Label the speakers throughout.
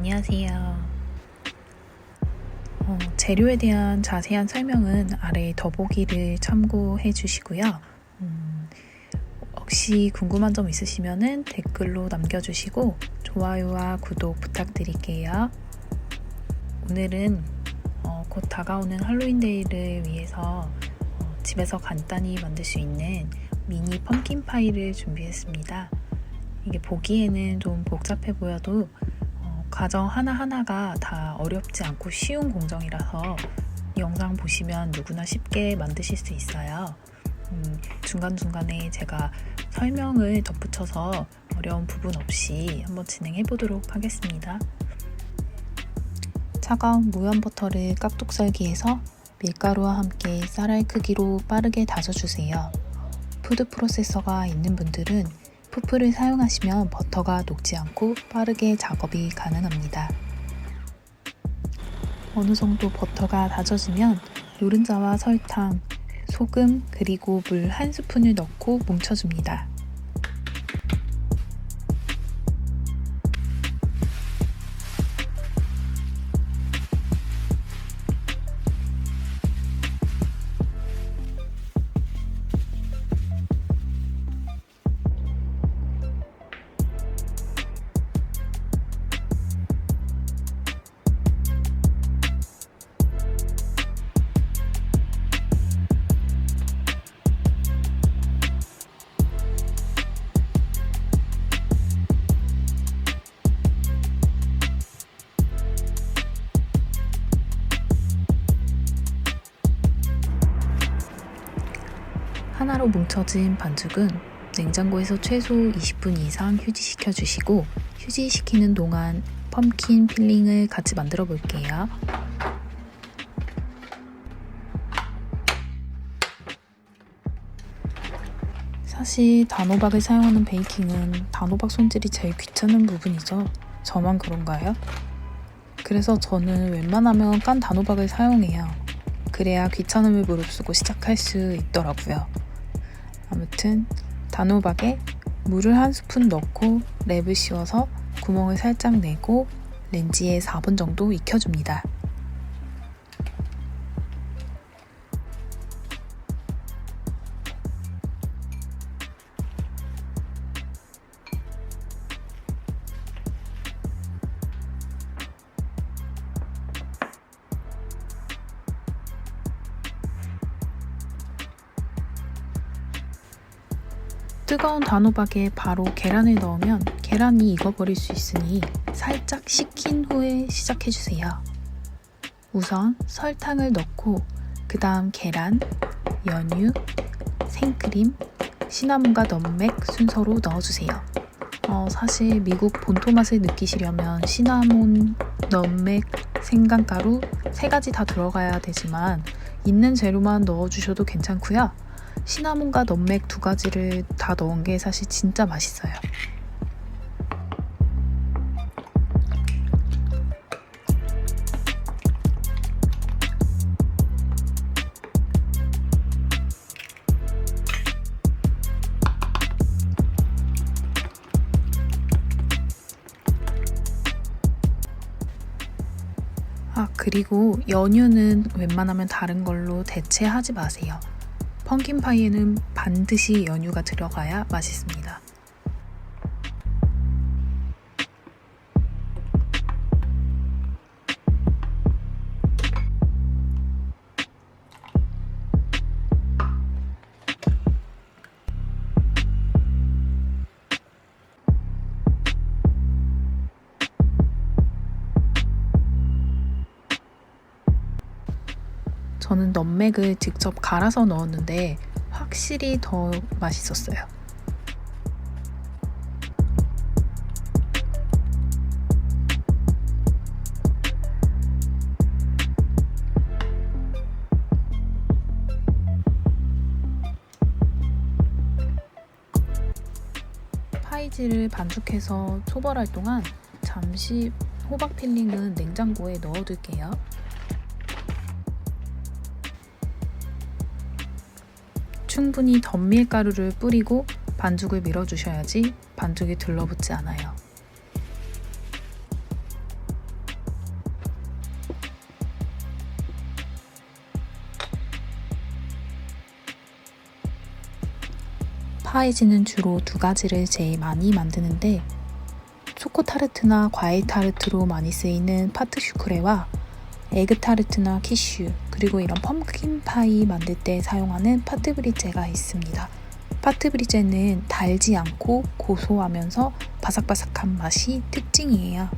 Speaker 1: 안녕하세요. 재료에 대한 자세한 설명은 아래 더보기를 참고해 주시고요. 혹시 궁금한 점 있으시면 댓글로 남겨주시고 좋아요와 구독 부탁드릴게요. 오늘은 곧 다가오는 할로윈데이를 위해서 집에서 간단히 만들 수 있는 미니 펌킨 파이를 준비했습니다. 이게 보기에는 좀 복잡해 보여도 과정 하나하나가 다 어렵지 않고 쉬운 공정이라서 영상 보시면 누구나 쉽게 만드실 수 있어요. 중간중간에 제가 설명을 덧붙여서 어려운 부분 없이 한번 진행해 보도록 하겠습니다. 차가운 무염 버터를 깍둑썰기해서 밀가루와 함께 쌀알 크기로 빠르게 다져주세요. 푸드 프로세서가 있는 분들은 푸프를 사용하시면 버터가 녹지 않고 빠르게 작업이 가능합니다. 어느 정도 버터가 다져지면 노른자와 설탕, 소금, 그리고 물 1스푼을 넣고 뭉쳐줍니다. 하나로 뭉쳐진 반죽은 냉장고에서 최소 20분 이상 휴지시켜 주시고, 휴지시키는 동안 펌킨 필링을 같이 만들어 볼게요. 사실 단호박을 사용하는 베이킹은 단호박 손질이 제일 귀찮은 부분이죠. 저만 그런가요? 그래서 저는 웬만하면 깐 단호박을 사용해요. 그래야 귀찮음을 무릅쓰고 시작할 수 있더라고요. 아무튼 단호박에 물을 1스푼 넣고 랩을 씌워서 구멍을 살짝 내고 렌지에 4분 정도 익혀줍니다. 뜨거운 단호박에 바로 계란을 넣으면 계란이 익어버릴 수 있으니 살짝 식힌 후에 시작해주세요. 우선 설탕을 넣고 그 다음 계란, 연유, 생크림, 시나몬과 넘맥 순서로 넣어주세요. 사실 미국 본토 맛을 느끼시려면 시나몬, 넘맥, 생강가루 3가지 다 들어가야 되지만 있는 재료만 넣어주셔도 괜찮고요. 시나몬과 넘맥 2가지를 다 넣은 게 사실 진짜 맛있어요. 그리고 연유는 웬만하면 다른 걸로 대체하지 마세요. 펌킨 파이에는 반드시 연유가 들어가야 맛있습니다. 저는 넘맥을 직접 갈아서 넣었는데 확실히 더 맛있었어요. 파이지를 반죽해서 초벌할 동안 잠시 호박 필링은 냉장고에 넣어둘게요. 충분히 덤밀가루를 뿌리고 반죽을 밀어주셔야지 반죽이 들러붙지 않아요. 파이지는 주로 두 가지를 제일 많이 만드는데 초코 타르트나 과일 타르트로 많이 쓰이는 파트 슈크레와 에그 타르트나 키슈, 그리고 이런 펌킨 파이 만들 때 사용하는 파트 브리제가 있습니다. 파트 브리제는 달지 않고 고소하면서 바삭바삭한 맛이 특징이에요.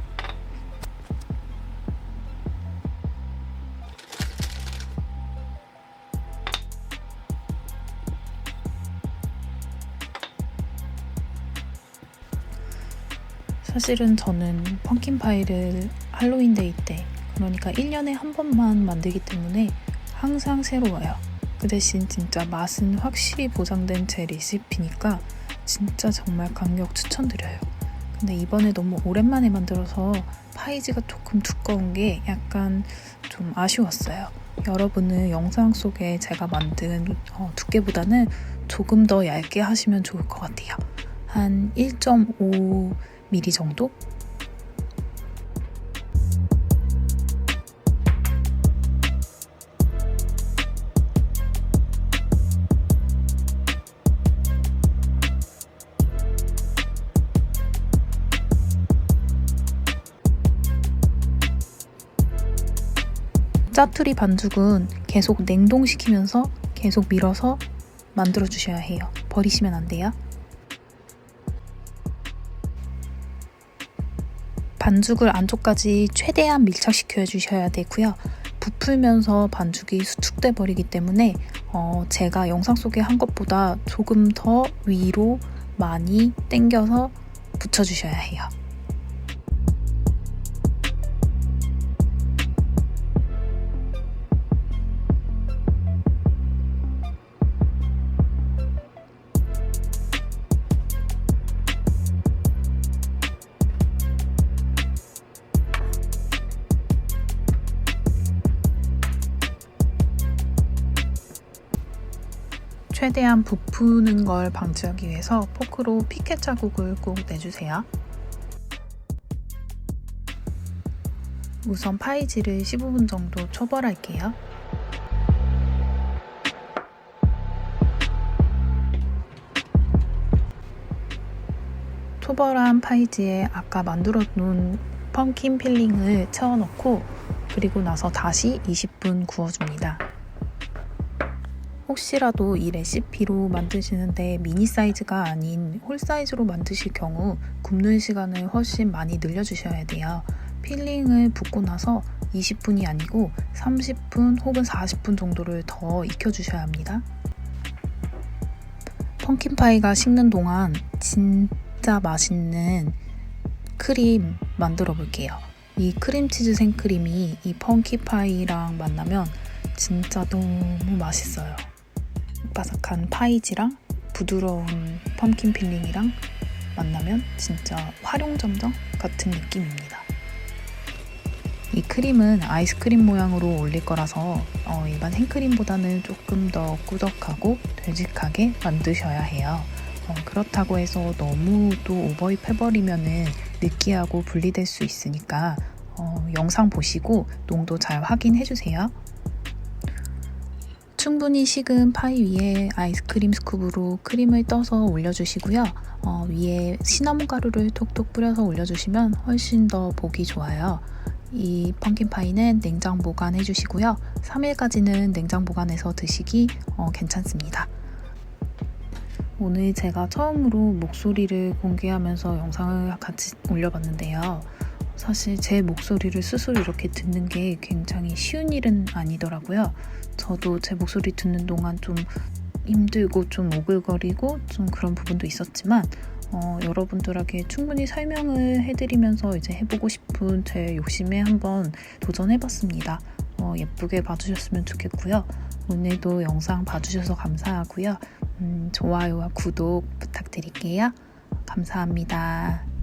Speaker 1: 사실은 저는 펌킨파이를 할로윈데이 때, 그러니까 1년에 한 번만 만들기 때문에 항상 새로워요. 그 대신 진짜 맛은 확실히 보장된 제 레시피니까 진짜 정말 강력 추천드려요. 근데 이번에 너무 오랜만에 만들어서 파이지가 조금 두꺼운 게 약간 좀 아쉬웠어요. 여러분은 영상 속에 제가 만든 두께보다는 조금 더 얇게 하시면 좋을 것 같아요. 한 1.5mm 정도? 짜투리 반죽은 계속 냉동시키면서 계속 밀어서 만들어 주셔야 해요. 버리시면 안 돼요. 반죽을 안쪽까지 최대한 밀착시켜 주셔야 되고요. 부풀면서 반죽이 수축돼 버리기 때문에 제가 영상 속에 한 것보다 조금 더 위로 많이 당겨서 붙여주셔야 해요. 최대한 부푸는 걸 방지하기 위해서 포크로 피켓 자국을 꼭 내주세요. 우선 파이지를 15분 정도 초벌할게요. 초벌한 파이지에 아까 만들어 놓은 펌킨 필링을 채워넣고 그리고 나서 다시 20분 구워줍니다. 혹시라도 이 레시피로 만드시는데 미니 사이즈가 아닌 홀 사이즈로 만드실 경우 굽는 시간을 훨씬 많이 늘려주셔야 돼요. 필링을 붓고 나서 20분이 아니고 30분 혹은 40분 정도를 더 익혀주셔야 합니다. 펌킨파이가 식는 동안 진짜 맛있는 크림 만들어 볼게요. 이 크림치즈 생크림이 이 펌킨파이랑 만나면 진짜 너무 맛있어요. 바삭한 파이지랑 부드러운 펌킨 필링이랑 만나면 진짜 활용점정 같은 느낌입니다. 이 크림은 아이스크림 모양으로 올릴 거라서 일반 생크림보다는 조금 더 꾸덕하고 되직하게 만드셔야 해요. 그렇다고 해서 너무 또 오버입 해버리면은 느끼하고 분리될 수 있으니까 영상 보시고 농도 잘 확인해주세요. 충분히 식은 파이 위에 아이스크림 스쿱으로 크림을 떠서 올려주시고요. 위에 시나몬 가루를 톡톡 뿌려서 올려주시면 훨씬 더 보기 좋아요. 이 펌킨 파이는 냉장 보관해 주시고요. 3일까지는 냉장 보관해서 드시기 괜찮습니다. 오늘 제가 처음으로 목소리를 공개하면서 영상을 같이 올려봤는데요. 사실 제 목소리를 스스로 이렇게 듣는 게 굉장히 쉬운 일은 아니더라고요. 저도 제 목소리 듣는 동안 좀 힘들고 좀 오글거리고 좀 그런 부분도 있었지만 여러분들에게 충분히 설명을 해드리면서 이제 해보고 싶은 제 욕심에 한번 도전해봤습니다. 예쁘게 봐주셨으면 좋겠고요. 오늘도 영상 봐주셔서 감사하고요. 좋아요와 구독 부탁드릴게요. 감사합니다.